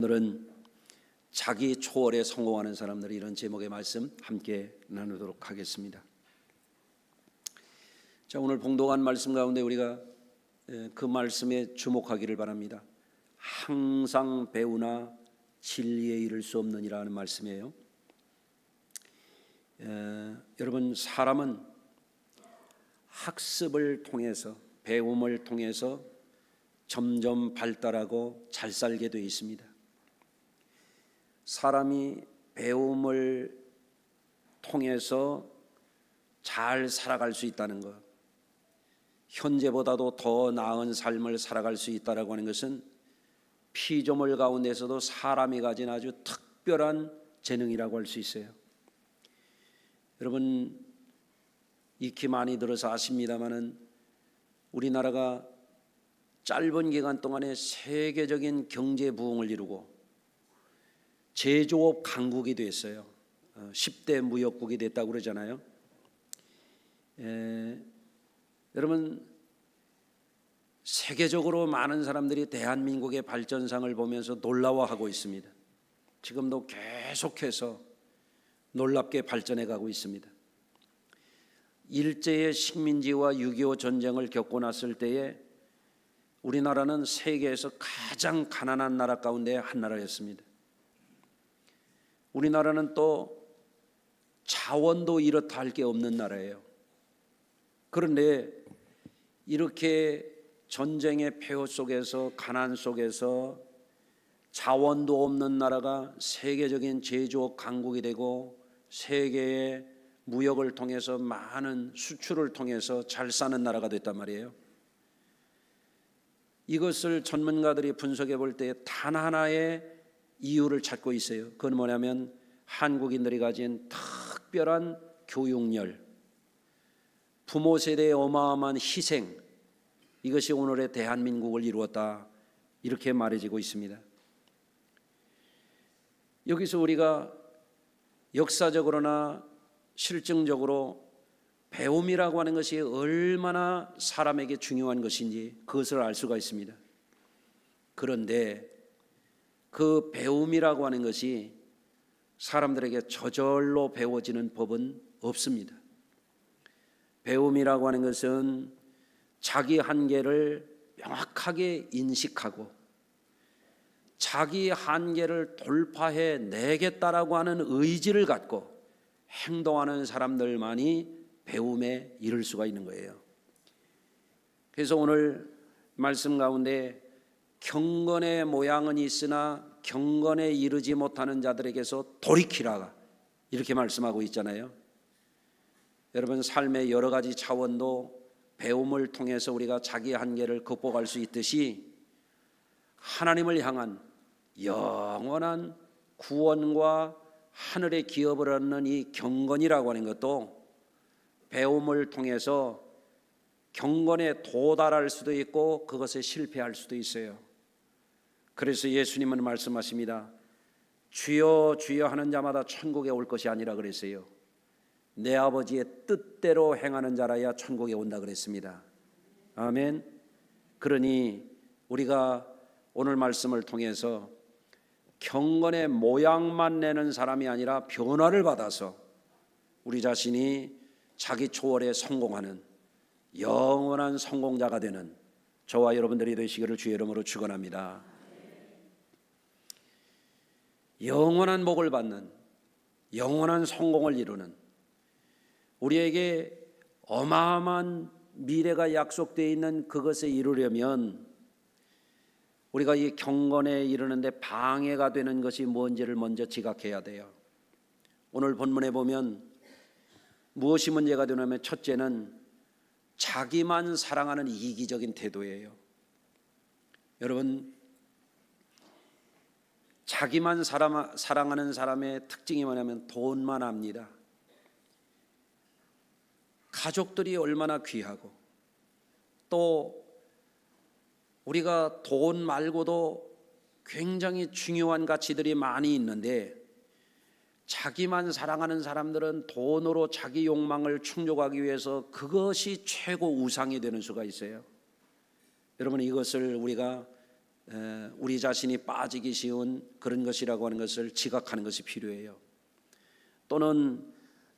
오늘은 자기 초월에 성공하는 사람들, 이런 제목의 말씀 함께 나누도록 하겠습니다. 자, 오늘 봉독한 말씀 가운데 우리가 그 말씀에 주목하기를 바랍니다. 항상 배우나 진리에 이를 수 없느니라 하는 말씀이에요. 여러분, 사람은 학습을 통해서, 배움을 통해서 점점 발달하고 잘 살게 되어 있습니다. 사람이 배움을 통해서 잘 살아갈 수 있다는 것, 현재보다도 더 나은 삶을 살아갈 수 있다라고 하는 것은 피조물 가운데서도 사람이 가진 아주 특별한 재능이라고 할 수 있어요. 여러분, 익히 많이 들어서 아십니다마는 우리나라가 짧은 기간 동안에 세계적인 경제 부흥을 이루고 제조업 강국이 됐어요. 10대 무역국이 됐다고 그러잖아요. 여러분, 세계적으로 많은 사람들이 대한민국의 발전상을 보면서 놀라워하고 있습니다. 지금도 계속해서 놀랍게 발전해 가고 있습니다. 일제의 식민지와 6.25 전쟁을 겪고 났을 때에 우리나라는 세계에서 가장 가난한 나라 가운데 한 나라였습니다. 우리나라는 또 자원도 이렇다 할 게 없는 나라예요. 그런데 이렇게 전쟁의 폐허 속에서, 가난 속에서 자원도 없는 나라가 세계적인 제조업 강국이 되고 세계의 무역을 통해서 많은 수출을 통해서 잘 사는 나라가 됐단 말이에요. 이것을 전문가들이 분석해 볼 때 단 하나의 이유를 찾고 있어요. 그건 뭐냐면 한국인들이 가진 특별한 교육열, 부모 세대의 어마어마한 희생, 이것이 오늘의 대한민국을 이루었다, 이렇게 말해지고 있습니다. 여기서 우리가 역사적으로나 실증적으로 배움이라고 하는 것이 얼마나 사람에게 중요한 것인지 그것을 알 수가 있습니다. 그런데 그 배움이라고 하는 것이 사람들에게 저절로 배워지는 법은 없습니다. 배움이라고 하는 것은 자기 한계를 명확하게 인식하고 자기 한계를 돌파해 내겠다라고 하는 의지를 갖고 행동하는 사람들만이 배움에 이를 수가 있는 거예요. 그래서 오늘 말씀 가운데 경건의 모양은 있으나 경건에 이르지 못하는 자들에게서 돌이키라, 이렇게 말씀하고 있잖아요. 여러분, 삶의 여러 가지 차원도 배움을 통해서 우리가 자기 한계를 극복할 수 있듯이 하나님을 향한 영원한 구원과 하늘의 기업을 얻는 이 경건이라고 하는 것도 배움을 통해서 경건에 도달할 수도 있고 그것에 실패할 수도 있어요. 그래서 예수님은 말씀하십니다. 주여 주여 하는 자마다 천국에 올 것이 아니라 그랬어요. 내 아버지의 뜻대로 행하는 자라야 천국에 온다 그랬습니다. 아멘. 그러니 우리가 오늘 말씀을 통해서 경건의 모양만 내는 사람이 아니라 변화를 받아서 우리 자신이 자기 초월에 성공하는 영원한 성공자가 되는 저와 여러분들이 되시기를 주의 이름으로 축원합니다. 영원한 복을 받는, 영원한 성공을 이루는, 우리에게 어마어마한 미래가 약속되어 있는 그것에 이루려면 우리가 이 경건에 이르는데 방해가 되는 것이 뭔지를 먼저 지각해야 돼요. 오늘 본문에 보면 무엇이 문제가 되냐면 첫째는 자기만 사랑하는 이기적인 태도예요. 여러분, 자기만 사랑하는 사람의 특징이 뭐냐면 돈만 압니다. 가족들이 얼마나 귀하고 또 우리가 돈 말고도 굉장히 중요한 가치들이 많이 있는데 자기만 사랑하는 사람들은 돈으로 자기 욕망을 충족하기 위해서 그것이 최고 우상이 되는 수가 있어요. 여러분, 이것을 우리가 우리 자신이 빠지기 쉬운 그런 것이라고 하는 것을 지각하는 것이 필요해요. 또는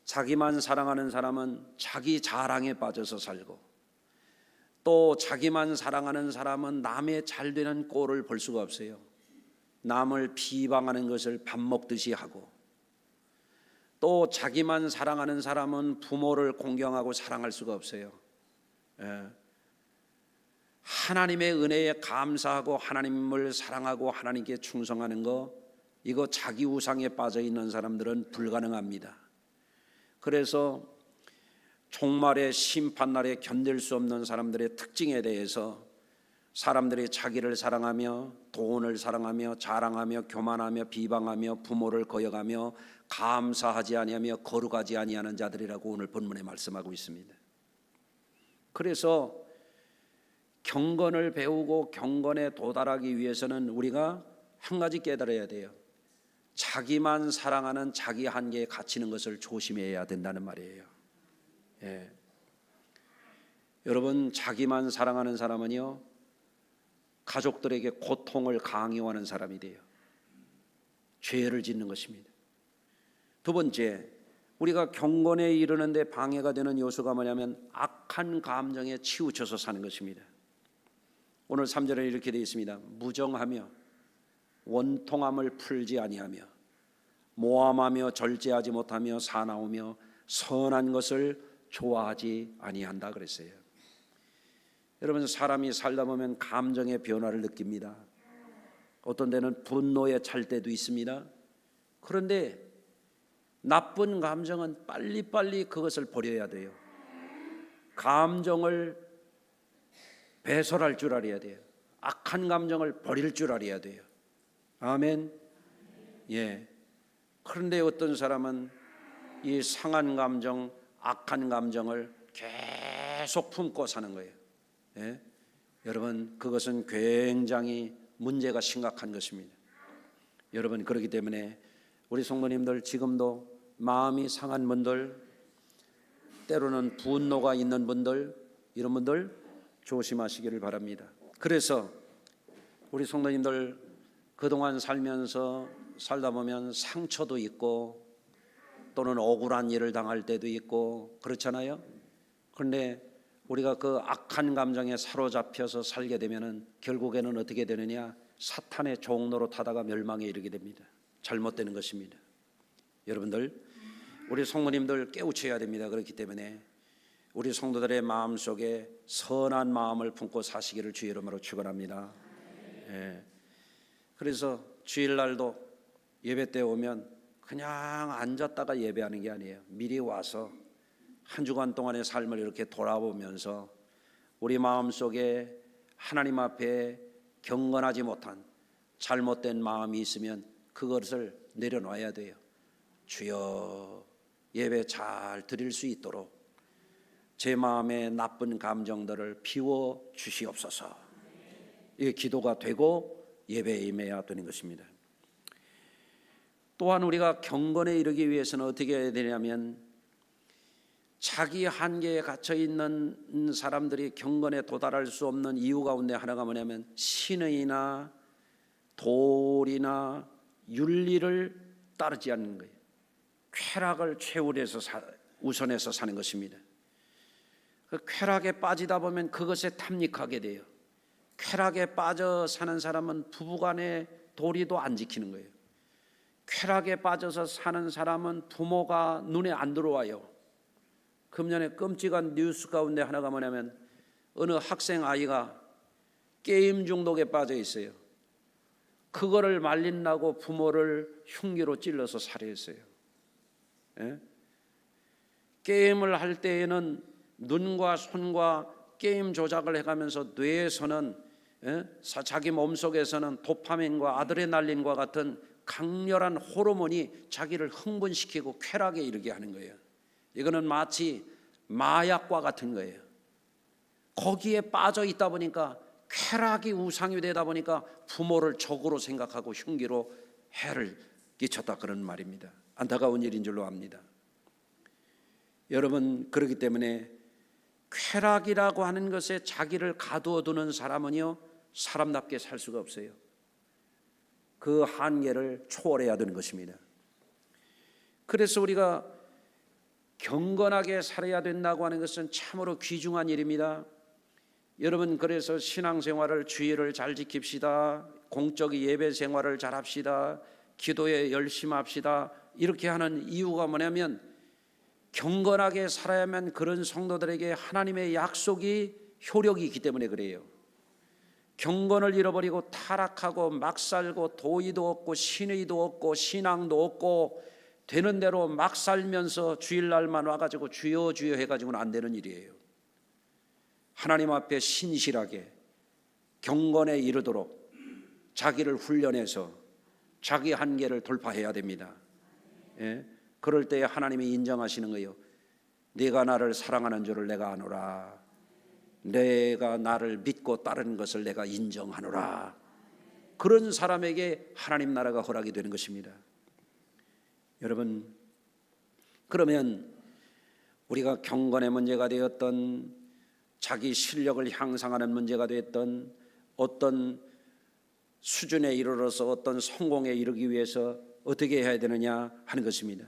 자기만 사랑하는 사람은 자기 자랑에 빠져서 살고, 또 자기만 사랑하는 사람은 남의 잘 되는 꼴을 볼 수가 없어요. 남을 비방하는 것을 밥 먹듯이 하고, 또 자기만 사랑하는 사람은 부모를 공경하고 사랑할 수가 없어요. 하나님의 은혜에 감사하고 하나님을 사랑하고 하나님께 충성하는 거, 이거 자기 우상에 빠져 있는 사람들은 불가능합니다. 그래서 종말의 심판날에 견딜 수 없는 사람들의 특징에 대해서 사람들이 자기를 사랑하며 돈을 사랑하며 자랑하며 교만하며 비방하며 부모를 거역하며 감사하지 아니하며 거룩하지 아니하는 자들이라고 오늘 본문에 말씀하고 있습니다. 그래서 경건을 배우고 경건에 도달하기 위해서는 우리가 한 가지 깨달아야 돼요. 자기만 사랑하는 자기 한계에 갇히는 것을 조심해야 된다는 말이에요. 여러분, 자기만 사랑하는 사람은요, 가족들에게 고통을 강요하는 사람이 돼요. 죄를 짓는 것입니다. 두 번째, 우리가 경건에 이르는 데 방해가 되는 요소가 뭐냐면 악한 감정에 치우쳐서 사는 것입니다. 오늘 3절에 이렇게 되어 있습니다. 무정하며 원통함을 풀지 아니하며 모함하며 절제하지 못하며 사나우며 선한 것을 좋아하지 아니한다 그랬어요. 여러분, 사람이 살다 보면 감정의 변화를 느낍니다. 어떤 데는 분노에 찰 때도 있습니다. 그런데 나쁜 감정은 빨리빨리 그것을 버려야 돼요. 감정을 배설할 줄 알아야 돼요. 악한 감정을 버릴 줄 알아야 돼요. 아멘. 그런데 어떤 사람은 이 상한 감정, 악한 감정을 계속 품고 사는 거예요. 여러분, 그것은 굉장히 문제가 심각한 것입니다. 여러분, 그렇기 때문에 우리 성도님들, 지금도 마음이 상한 분들, 때로는 분노가 있는 분들, 이런 분들 조심하시기를 바랍니다. 그래서 우리 성도님들, 그동안 살다 보면 상처도 있고 또는 억울한 일을 당할 때도 있고 그렇잖아요. 그런데 우리가 그 악한 감정에 사로잡혀서 살게 되면은 결국에는 어떻게 되느냐? 사탄의 종로로 타다가 멸망에 이르게 됩니다. 잘못되는 것입니다. 여러분들, 우리 성도님들 깨우쳐야 됩니다. 그렇기 때문에 우리 성도들의 마음속에 선한 마음을 품고 사시기를 주의 이름으로 축원합니다. 그래서 주일날도 예배 때 오면 그냥 앉았다가 예배하는 게 아니에요. 미리 와서 한 주간 동안의 삶을 이렇게 돌아보면서 우리 마음속에 하나님 앞에 경건하지 못한 잘못된 마음이 있으면 그것을 내려놔야 돼요. 주여, 예배 잘 드릴 수 있도록 제 마음의 나쁜 감정들을 비워 주시옵소서. 이게 기도가 되고 예배에 임해야 되는 것입니다. 또한 우리가 경건에 이르기 위해서는 어떻게 해야 되냐면, 자기 한계에 갇혀 있는 사람들이 경건에 도달할 수 없는 이유 가운데 하나가 뭐냐면 신의나 도리나 윤리를 따르지 않는 거예요. 쾌락을 최우리해서 우선해서 사는 것입니다. 그 쾌락에 빠지다 보면 그것에 탐닉하게 돼요. 쾌락에 빠져 사는 사람은 부부간의 도리도 안 지키는 거예요. 쾌락에 빠져서 사는 사람은 부모가 눈에 안 들어와요. 금년에 끔찍한 뉴스 가운데 하나가 뭐냐면 어느 학생 아이가 게임 중독에 빠져 있어요. 그거를 말린다고 부모를 흉기로 찔러서 살해했어요. 게임을 할 때에는 눈과 손과 게임 조작을 해가면서 뇌에서는 자기 몸속에서는 도파민과 아드레날린과 같은 강렬한 호르몬이 자기를 흥분시키고 쾌락에 이르게 하는 거예요. 이거는 마치 마약과 같은 거예요. 거기에 빠져 있다 보니까 쾌락이 우상이 되다 보니까 부모를 적으로 생각하고 흉기로 해를 끼쳤다, 그런 말입니다. 안타까운 일인 줄로 압니다. 여러분, 그렇기 때문에 쾌락이라고 하는 것에 자기를 가두어 두는 사람은요, 사람답게 살 수가 없어요. 그 한계를 초월해야 되는 것입니다. 그래서 우리가 경건하게 살아야 된다고 하는 것은 참으로 귀중한 일입니다. 여러분, 그래서 신앙생활을, 주의를 잘 지킵시다, 공적 예배 생활을 잘 합시다, 기도에 열심히 합시다, 이렇게 하는 이유가 뭐냐면 경건하게 살아야만 그런 성도들에게 하나님의 약속이 효력이 있기 때문에 그래요. 경건을 잃어버리고 타락하고 막 살고 도의도 없고 신의도 없고 신앙도 없고 되는 대로 막 살면서 주일날만 와가지고 주여 주여 해가지고는 안 되는 일이에요. 하나님 앞에 신실하게 경건에 이르도록 자기를 훈련해서 자기 한계를 돌파해야 됩니다. 예? 그럴 때 하나님이 인정하시는 거예요. 네가 나를 사랑하는 줄을 내가 아노라. 내가 나를 믿고 따르는 것을 내가 인정하노라. 그런 사람에게 하나님 나라가 허락이 되는 것입니다. 여러분, 그러면 우리가 경건의 문제가 되었던, 자기 실력을 향상하는 문제가 되었던, 어떤 수준에 이르러서 어떤 성공에 이르기 위해서 어떻게 해야 되느냐 하는 것입니다.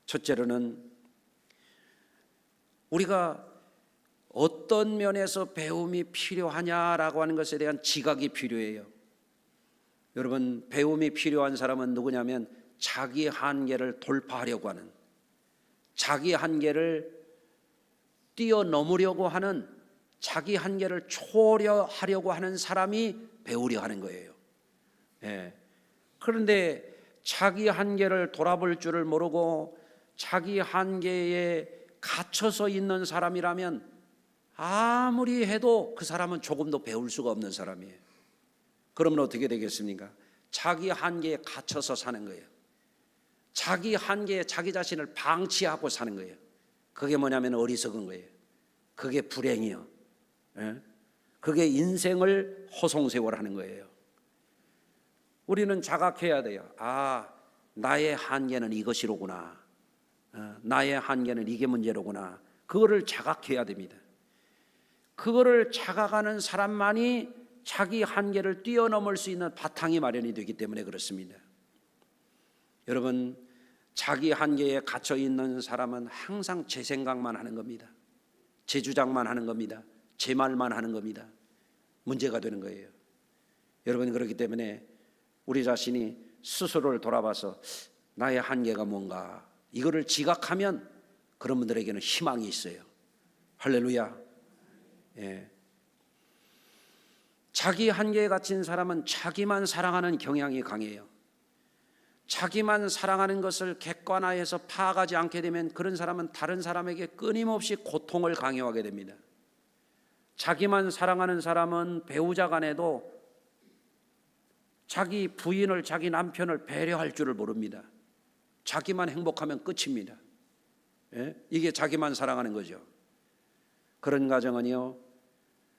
첫째로는 우리가 어떤 면에서 배움이 필요하냐라고 하는 것에 대한 지각이 필요해요. 여러분, 배움이 필요한 사람은 누구냐면 자기 한계를 돌파하려고 하는, 자기 한계를 뛰어넘으려고 하는, 자기 한계를 초월하려고 하는 사람이 배우려 하는 거예요. 예. 그런데 자기 한계를 돌아볼 줄을 모르고 자기 한계에 갇혀서 있는 사람이라면 아무리 해도 그 사람은 조금도 배울 수가 없는 사람이에요. 그러면 어떻게 되겠습니까? 자기 한계에 갇혀서 사는 거예요. 자기 한계에 자기 자신을 방치하고 사는 거예요. 그게 뭐냐면 어리석은 거예요. 그게 불행이요. 예? 그게 인생을 허송세월하는 거예요. 우리는 자각해야 돼요. 아, 나의 한계는 이것이로구나. 나의 한계는 이게 문제로구나. 그거를 자각해야 됩니다. 그거를 자각하는 사람만이 자기 한계를 뛰어넘을 수 있는 바탕이 마련이 되기 때문에 그렇습니다. 여러분, 자기 한계에 갇혀 있는 사람은 항상 제 생각만 하는 겁니다. 제 주장만 하는 겁니다. 제 말만 하는 겁니다. 문제가 되는 거예요. 여러분, 그렇기 때문에 우리 자신이 스스로를 돌아봐서 나의 한계가 뭔가, 이거를 지각하면 그런 분들에게는 희망이 있어요. 할렐루야. 예. 자기 한계에 갇힌 사람은 자기만 사랑하는 경향이 강해요. 자기만 사랑하는 것을 객관화해서 파악하지 않게 되면 그런 사람은 다른 사람에게 끊임없이 고통을 강요하게 됩니다. 자기만 사랑하는 사람은 배우자 간에도 자기 부인을, 자기 남편을 배려할 줄을 모릅니다. 자기만 행복하면 끝입니다. 예? 이게 자기만 사랑하는 거죠. 그런 가정은요,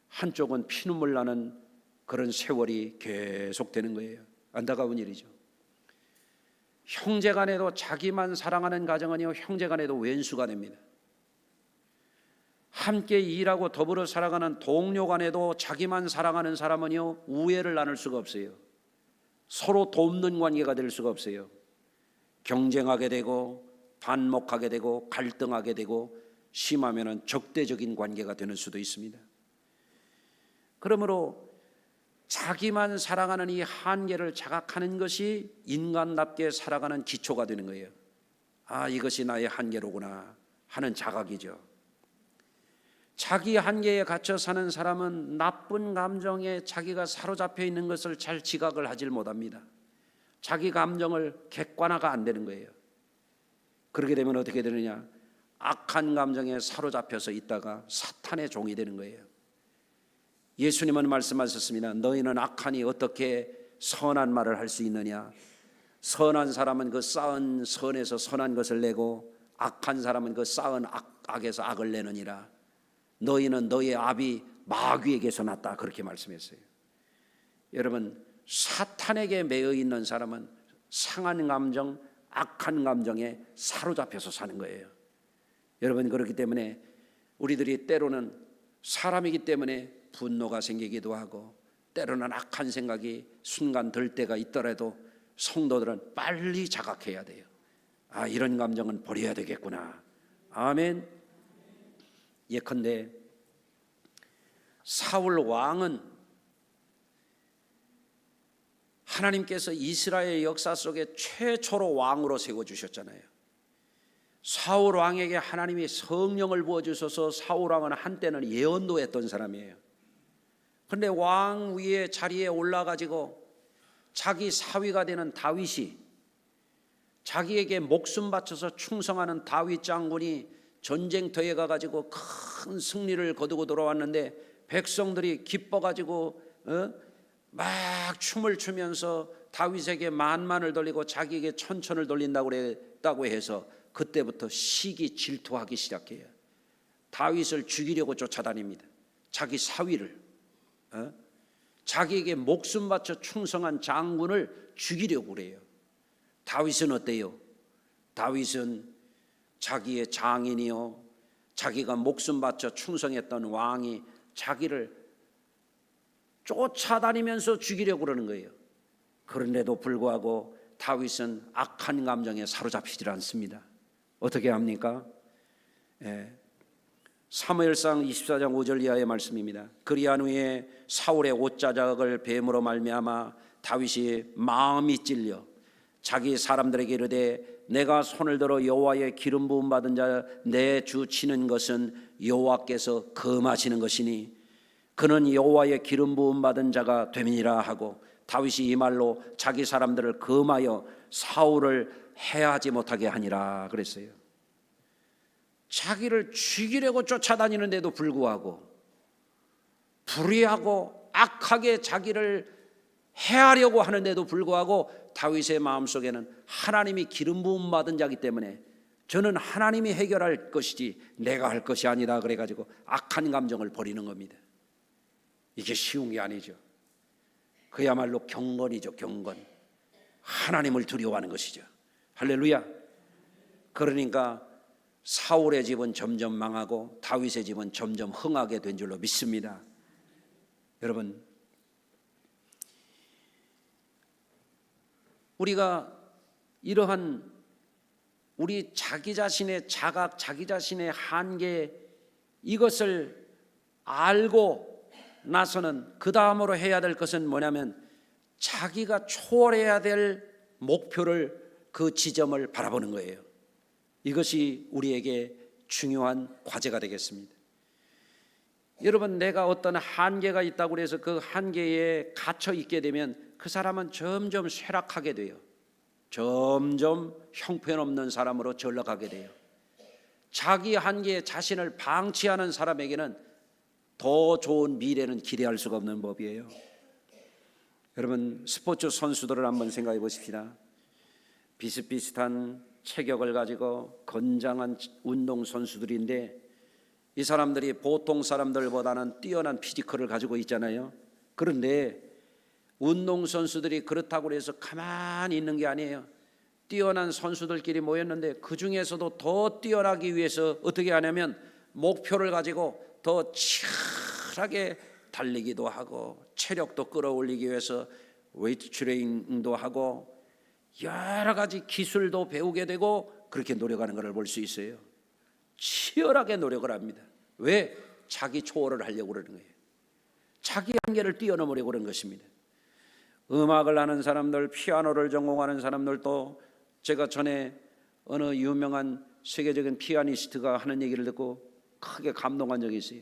한쪽은 피눈물 나는 그런 세월이 계속되는 거예요. 안타까운 일이죠. 형제간에도 자기만 사랑하는 가정은요, 형제간에도 왼수가 됩니다. 함께 일하고 더불어 살아가는 동료간에도 자기만 사랑하는 사람은요, 우애를 나눌 수가 없어요. 서로 돕는 관계가 될 수가 없어요. 경쟁하게 되고 반목하게 되고 갈등하게 되고 심하면은 적대적인 관계가 되는 수도 있습니다. 그러므로 자기만 사랑하는 이 한계를 자각하는 것이 인간답게 살아가는 기초가 되는 거예요. 아, 이것이 나의 한계로구나 하는 자각이죠. 자기 한계에 갇혀 사는 사람은 나쁜 감정에 자기가 사로잡혀 있는 것을 잘 지각을 하질 못합니다. 자기 감정을 객관화가 안 되는 거예요. 그렇게 되면 어떻게 되느냐? 악한 감정에 사로잡혀서 있다가 사탄의 종이 되는 거예요. 예수님은 말씀하셨습니다. 너희는 악하니 어떻게 선한 말을 할 수 있느냐? 선한 사람은 그 쌓은 선에서 선한 것을 내고 악한 사람은 그 쌓은 악에서 악을 내느니라. 너희는 너희의 압이 마귀에게서 났다. 그렇게 말씀했어요. 여러분, 사탄에게 매여 있는 사람은 상한 감정, 악한 감정에 사로잡혀서 사는 거예요. 여러분, 그렇기 때문에 우리들이 때로는 사람이기 때문에 분노가 생기기도 하고 때로는 악한 생각이 순간 들 때가 있더라도 성도들은 빨리 자각해야 돼요. 아, 이런 감정은 버려야 되겠구나. 아멘. 예컨대 사울 왕은 하나님께서 이스라엘 역사 속에 최초로 왕으로 세워주셨잖아요. 사울 왕에게 하나님이 성령을 부어주셔서 사울 왕은 한때는 예언도 했던 사람이에요. 그런데 왕 위에 자리에 올라가지고 자기 사위가 되는 다윗이, 자기에게 목숨 바쳐서 충성하는 다윗 장군이 전쟁터에 가가지고 큰 승리를 거두고 돌아왔는데 백성들이 기뻐가지고 막 춤을 추면서 다윗에게 만만을 돌리고 자기에게 천천을 돌린다고 했다고 해서 그때부터 시기 질투하기 시작해요. 다윗을 죽이려고 쫓아다닙니다. 자기 사위를, 자기에게 목숨 바쳐 충성한 장군을 죽이려고 그래요. 다윗은 어때요? 다윗은 자기의 장인이요, 자기가 목숨 바쳐 충성했던 왕이 자기를 쫓아다니면서 죽이려고 그러는 거예요. 그런데도 불구하고 다윗은 악한 감정에 사로잡히질 않습니다. 어떻게 합니까? 사무엘상 24장 5절 이하의 말씀입니다. 그리한 후에 사울의 옷자락을 뱀으로 말미암아 다윗이 마음이 찔려 자기 사람들에게 이르되 내가 손을 들어 여호와의 기름 부음 받은 자 내 주 치는 것은 여호와께서 금하시는 것이니 그는 여호와의 기름 부음 받은 자가 됨이니라 하고 다윗이 이 말로 자기 사람들을 금하여 사울을 해하지 못하게 하니라 그랬어요. 자기를 죽이려고 쫓아다니는데도 불구하고 불의하고 악하게 자기를 해하려고 하는데도 불구하고 다윗의 마음속에는 하나님이 기름 부음 받은 자이기 때문에 저는 하나님이 해결할 것이지 내가 할 것이 아니다 그래가지고 악한 감정을 버리는 겁니다. 이게 쉬운 게 아니죠. 그야말로 경건이죠. 경건. 하나님을 두려워하는 것이죠. 할렐루야. 그러니까 사울의 집은 점점 망하고 다윗의 집은 점점 흥하게 된 줄로 믿습니다. 여러분, 우리가 이러한 우리 자기 자신의 자각, 자기 자신의 한계, 이것을 알고 나서는 그 다음으로 해야 될 것은 뭐냐면 자기가 초월해야 될 목표를, 그 지점을 바라보는 거예요. 이것이 우리에게 중요한 과제가 되겠습니다. 여러분, 내가 어떤 한계가 있다고 해서 그 한계에 갇혀 있게 되면 그 사람은 점점 쇠락하게 돼요. 점점 형편없는 사람으로 전락하게 돼요. 자기 한계에 자신을 방치하는 사람에게는 더 좋은 미래는 기대할 수가 없는 법이에요. 여러분, 스포츠 선수들을 한번 생각해 보십시다. 비슷비슷한 체격을 가지고 건장한 운동 선수들인데 이 사람들이 보통 사람들보다는 뛰어난 피지컬을 가지고 있잖아요. 그런데 운동 선수들이 그렇다고 해서 가만히 있는 게 아니에요. 뛰어난 선수들끼리 모였는데 그 중에서도 더 뛰어나기 위해서 어떻게 하냐면 목표를 가지고 더 치열하게 달리기도 하고 체력도 끌어올리기 위해서 웨이트 트레이닝도 하고 여러 가지 기술도 배우게 되고 그렇게 노력하는 것을 볼 수 있어요. 치열하게 노력을 합니다. 왜? 자기 초월을 하려고 그러는 거예요. 자기 한계를 뛰어넘으려고 그러는 것입니다. 음악을 하는 사람들, 피아노를 전공하는 사람들도 제가 전에 어느 유명한 세계적인 피아니스트가 하는 얘기를 듣고 크게 감동한 적이 있어요.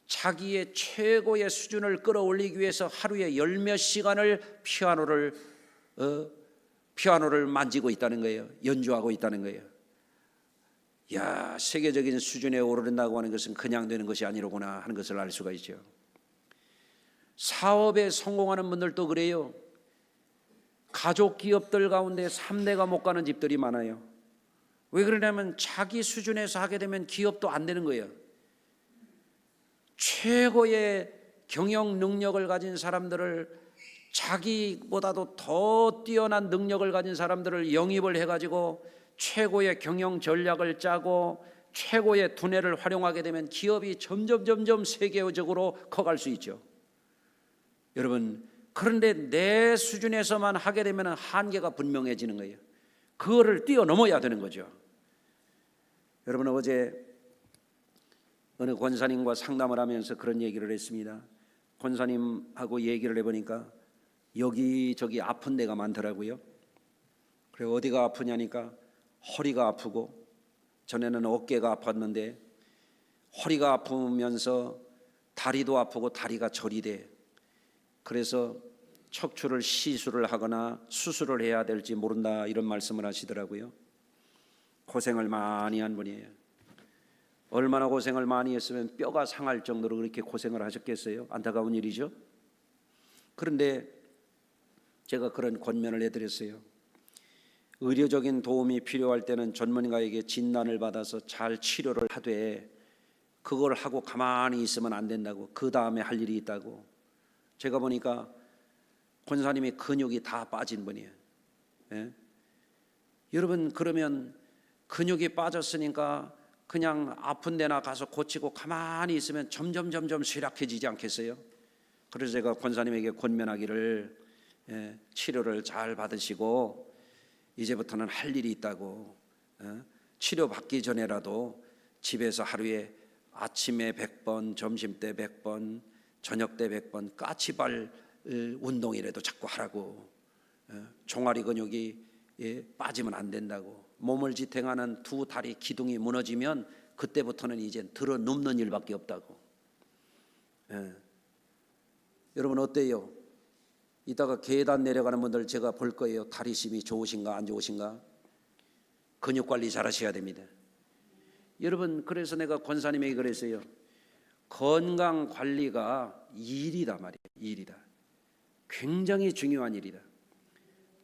자기의 최고의 수준을 끌어올리기 위해서 하루에 열 몇 시간을 피아노를 만지고 있다는 거예요. 연주하고 있다는 거예요. 야, 세계적인 수준에 오르는다고 하는 것은 그냥 되는 것이 아니로구나 하는 것을 알 수가 있죠. 사업에 성공하는 분들도 그래요. 가족 기업들 가운데 3대가 못 가는 집들이 많아요. 왜 그러냐면 자기 수준에서 하게 되면 기업도 안 되는 거예요. 최고의 경영 능력을 가진 사람들을, 자기보다도 더 뛰어난 능력을 가진 사람들을 영입을 해가지고 최고의 경영 전략을 짜고 최고의 두뇌를 활용하게 되면 기업이 점점 세계적으로 커갈 수 있죠. 여러분, 그런데 내 수준에서만 하게 되면 한계가 분명해지는 거예요. 그거를 뛰어넘어야 되는 거죠. 여러분, 어제 어느 권사님과 상담을 하면서 그런 얘기를 했습니다. 권사님하고 얘기를 해보니까 여기저기 아픈 데가 많더라고요. 그리고 어디가 아프냐니까 허리가 아프고, 전에는 어깨가 아팠는데 허리가 아프면서 다리도 아프고 다리가 저리돼. 그래서 척추를 시술을 하거나 수술을 해야 될지 모른다, 이런 말씀을 하시더라고요. 고생을 많이 한 분이에요. 얼마나 고생을 많이 했으면 뼈가 상할 정도로 그렇게 고생을 하셨겠어요. 안타까운 일이죠. 그런데 제가 그런 권면을 해드렸어요. 의료적인 도움이 필요할 때는 전문가에게 진단을 받아서 잘 치료를 하되, 그걸 하고 가만히 있으면 안 된다고. 그 다음에 할 일이 있다고. 제가 보니까 권사님의 근육이 다 빠진 분이에요. 예? 여러분, 그러면 근육이 빠졌으니까 그냥 아픈 데나 가서 고치고 가만히 있으면 점점 쇠약해지지 않겠어요? 그래서 제가 권사님에게 권면하기를, 치료를 잘 받으시고 이제부터는 할 일이 있다고. 치료받기 전에라도 집에서 하루에 아침에 100번, 점심때 100번, 저녁 때 100번 까치발 운동이라도 자꾸 하라고. 종아리 근육이 빠지면 안 된다고. 몸을 지탱하는 두 다리 기둥이 무너지면 그때부터는 이제 들어 눕는 일밖에 없다고. 여러분, 어때요? 이따가 계단 내려가는 분들 제가 볼 거예요. 다리심이 좋으신가 안 좋으신가? 근육 관리 잘 하셔야 됩니다. 여러분, 그래서 내가 권사님에게 그랬어요. 건강 관리가 일이다 말이에요. 일이다. 굉장히 중요한 일이다.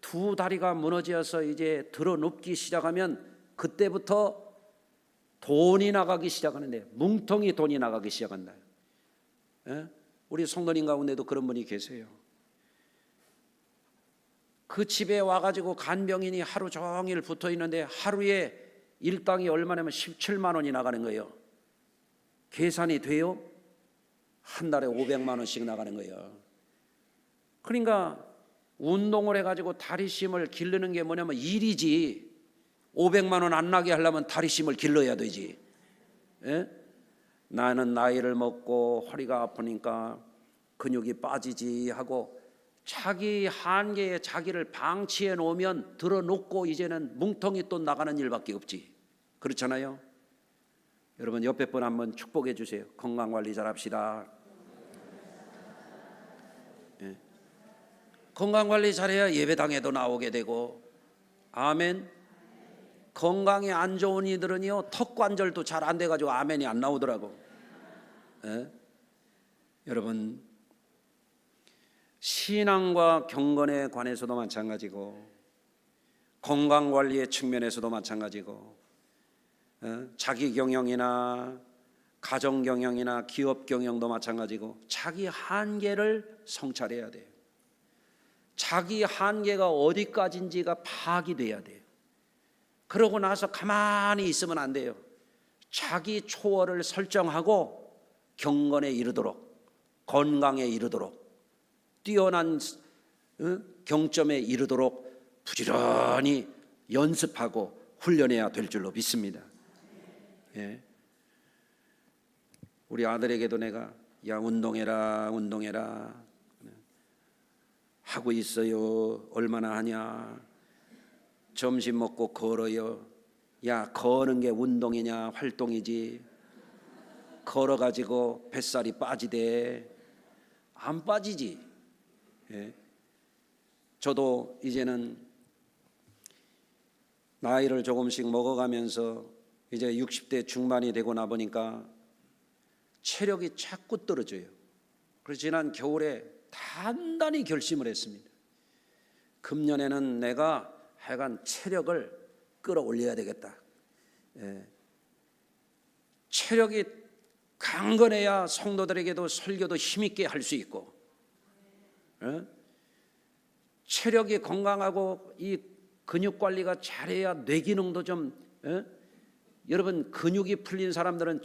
두 다리가 무너져서 이제 들어 눕기 시작하면 그때부터 돈이 나가기 시작하는데, 뭉텅이 돈이 나가기 시작한다. 우리 성도님 가운데도 그런 분이 계세요. 그 집에 와가지고 간병인이 하루 종일 붙어 있는데 하루에 일당이 얼마냐면 17만 원이 나가는 거예요. 계산이 돼요? 한 달에 500만 원씩 나가는 거예요. 그러니까 운동을 해가지고 다리심을 기르는 게 뭐냐면 일이지. 500만 원 안 나게 하려면 다리심을 길러야 되지. 나는 나이를 먹고 허리가 아프니까 근육이 빠지지 하고 자기 한계에 자기를 방치해 놓으면 들어놓고 이제는 뭉텅이 또 나가는 일밖에 없지. 그렇잖아요. 여러분, 옆에 분 한번 축복해 주세요. 건강관리 잘합시다. 건강관리 잘해야 예배당에도 나오게 되고. 아멘. 건강이 안 좋은 이들은요, 턱관절도 잘 안 돼가지고 아멘이 안 나오더라고. 여러분, 신앙과 경건에 관해서도 마찬가지고, 건강관리의 측면에서도 마찬가지고, 자기경영이나 가정경영이나 기업경영도 마찬가지고, 자기 한계를 성찰해야 돼요. 자기 한계가 어디까지인지가 파악이 돼야 돼요. 그러고 나서 가만히 있으면 안 돼요. 자기 초월을 설정하고 경건에 이르도록, 건강에 이르도록, 뛰어난 경점에 이르도록 부지런히 연습하고 훈련해야 될 줄로 믿습니다. 우리 아들에게도 내가 야, 운동해라 하고 있어요. 얼마나 하냐? 점심 먹고 걸어요. 야, 거는 게 운동이냐 활동이지. 걸어가지고 뱃살이 빠지대. 안 빠지지. 저도 이제는 나이를 조금씩 먹어가면서 이제 60대 중반이 되고 나 보니까 체력이 자꾸 떨어져요. 그래서 지난 겨울에 단단히 결심을 했습니다. 금년에는 내가 하여간 체력을 끌어올려야 되겠다. 체력이 강건해야 성도들에게도 설교도 힘있게 할 수 있고, 체력이 건강하고 이 근육 관리가 잘해야 뇌 기능도 좀 여러분 근육이 풀린 사람들은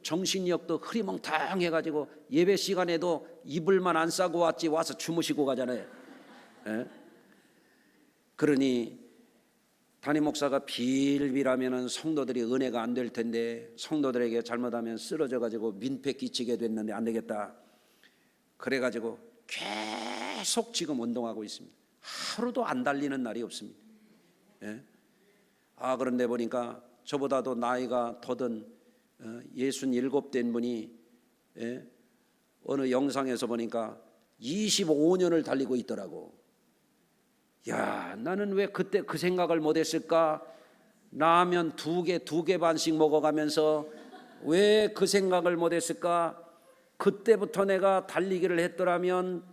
정신력도 흐리멍텅해가지고 예배 시간에도 이불만 안 싸고 왔지 와서 주무시고 가잖아요. 예? 그러니 담임 목사가 빌빌하면은 성도들이 은혜가 안 될 텐데 성도들에게 잘못하면 쓰러져가지고 민폐 끼치게 됐는데 안 되겠다. 그래가지고 계속 지금 운동하고 있습니다. 하루도 안 달리는 날이 없습니다. 예? 그런데 보니까 저보다도 나이가 더든 67된 분이 어느 영상에서 보니까 25년을 달리고 있더라고. 야, 나는 왜 그때 그 생각을 못했을까? 라면 두 개 반씩 먹어가면서 왜 그 생각을 못했을까? 그때부터 내가 달리기를 했더라면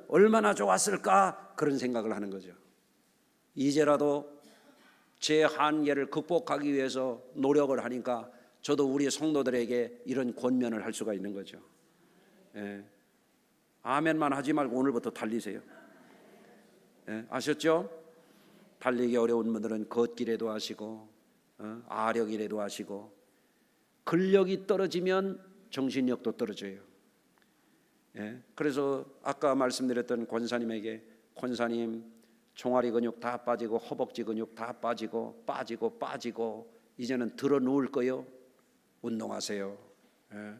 얼마나 좋았을까? 그런 생각을 하는 거죠. 이제라도 제 한계를 극복하기 위해서 노력을 하니까 저도 우리 성도들에게 이런 권면을 할 수가 있는 거죠. 예. 아멘만 하지 말고 오늘부터 달리세요. 예. 아셨죠? 달리기 어려운 분들은 걷기라도 하시고 아력이라도 하시고, 근력이 떨어지면 정신력도 떨어져요. 예. 그래서 아까 말씀드렸던 권사님에게, 권사님 종아리 근육 다 빠지고 허벅지 근육 다 빠지고 이제는 들어 누울 거요. 운동하세요. 예.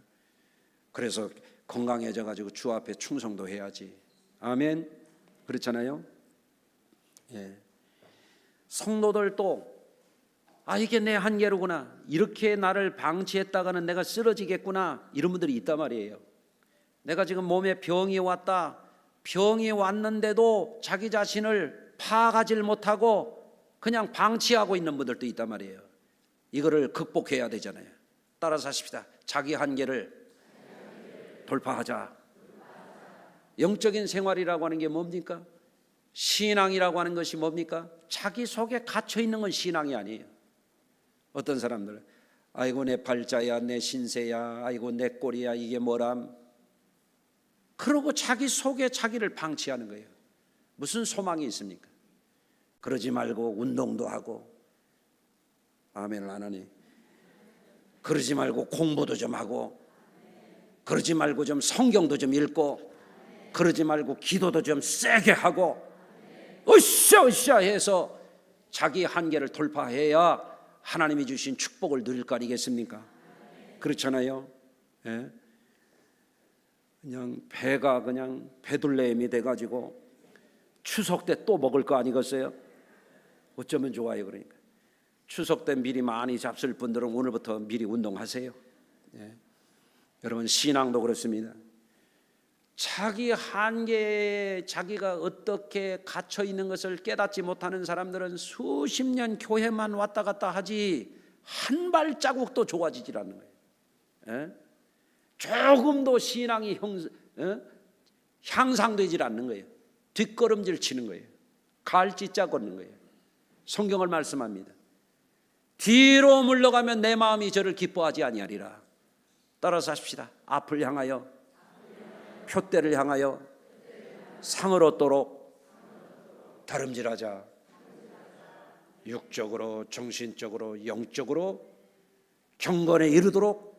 그래서 건강해져 가지고 주 앞에 충성도 해야지. 아멘. 그렇잖아요. 예. 성도들도 이게 내 한계로구나, 이렇게 나를 방치했다가는 내가 쓰러지겠구나, 이런 분들이 있단 말이에요. 내가 지금 몸에 병이 왔다, 병이 왔는데도 자기 자신을 파악하지 못하고 그냥 방치하고 있는 분들도 있단 말이에요. 이거를 극복해야 되잖아요. 따라서 하십시다. 자기 한계를 돌파하자. 영적인 생활이라고 하는 게 뭡니까? 신앙이라고 하는 것이 뭡니까? 자기 속에 갇혀 있는 건 신앙이 아니에요. 어떤 사람들은 아이고 내 팔자야, 내 신세야, 아이고 내 꼴이야, 이게 뭐람, 그러고 자기 속에 자기를 방치하는 거예요. 무슨 소망이 있습니까? 그러지 말고 운동도 하고, 아멘을 안 하니, 그러지 말고 공부도 좀 하고, 그러지 말고 좀 성경도 좀 읽고, 그러지 말고 기도도 좀 세게 하고, 으쌰으쌰 해서 자기 한계를 돌파해야 하나님이 주신 축복을 누릴 거 아니겠습니까? 그렇잖아요. 예? 그냥 배가 그냥 배둘레임이 돼가지고 추석 때 또 먹을 거 아니겠어요? 어쩌면 좋아요. 그러니까 추석 때 미리 많이 잡술 분들은 오늘부터 미리 운동하세요. 예. 여러분, 신앙도 그렇습니다. 자기 한계에 자기가 어떻게 갇혀 있는 것을 깨닫지 못하는 사람들은 수십 년 교회만 왔다 갔다 하지 한 발자국도 좋아지질 않는 거예요. 예? 조금도 신앙이 향상되질 않는 거예요. 뒷걸음질 치는 거예요. 갈짓자 걷는 거예요. 성경을 말씀합니다. 뒤로 물러가면 내 마음이 저를 기뻐하지 아니하리라. 따라서 하십시다. 앞을 향하여, 표대를 향하여 상을 얻도록 다름질하자. 육적으로, 정신적으로, 영적으로 경건에 이르도록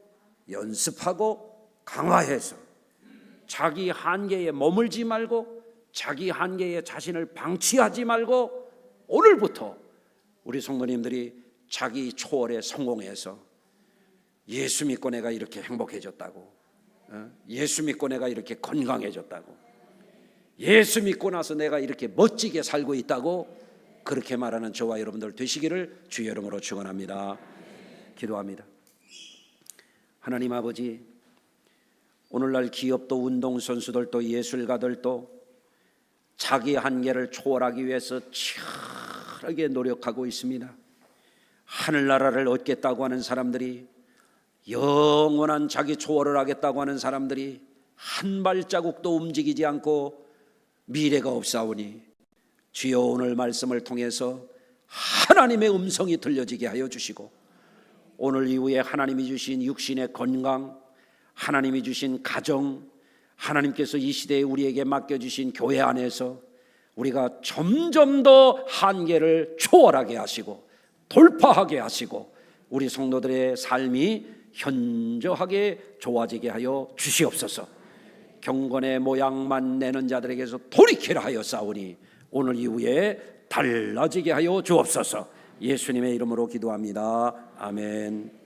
연습하고 강화해서 자기 한계에 머물지 말고, 자기 한계에 자신을 방치하지 말고, 오늘부터 우리 성도님들이 자기 초월에 성공해서 예수 믿고 내가 이렇게 행복해졌다고, 예수 믿고 내가 이렇게 건강해졌다고, 예수 믿고 나서 내가 이렇게 멋지게 살고 있다고 그렇게 말하는 저와 여러분들 되시기를 주의 이름으로 축원합니다. 기도합니다. 하나님 아버지, 오늘날 기업도 운동선수들도 예술가들도 자기 한계를 초월하기 위해서 치열하게 노력하고 있습니다. 하늘나라를 얻겠다고 하는 사람들이, 영원한 자기 초월을 하겠다고 하는 사람들이 한 발자국도 움직이지 않고 미래가 없사오니 주여, 오늘 말씀을 통해서 하나님의 음성이 들려지게 하여 주시고, 오늘 이후에 하나님이 주신 육신의 건강, 하나님이 주신 가정, 하나님께서 이 시대에 우리에게 맡겨주신 교회 안에서 우리가 점점 더 한계를 초월하게 하시고 돌파하게 하시고 우리 성도들의 삶이 현저하게 좋아지게 하여 주시옵소서. 경건의 모양만 내는 자들에게서 돌이키라 하여 싸우니 오늘 이후에 달라지게 하여 주옵소서. 예수님의 이름으로 기도합니다. 아멘.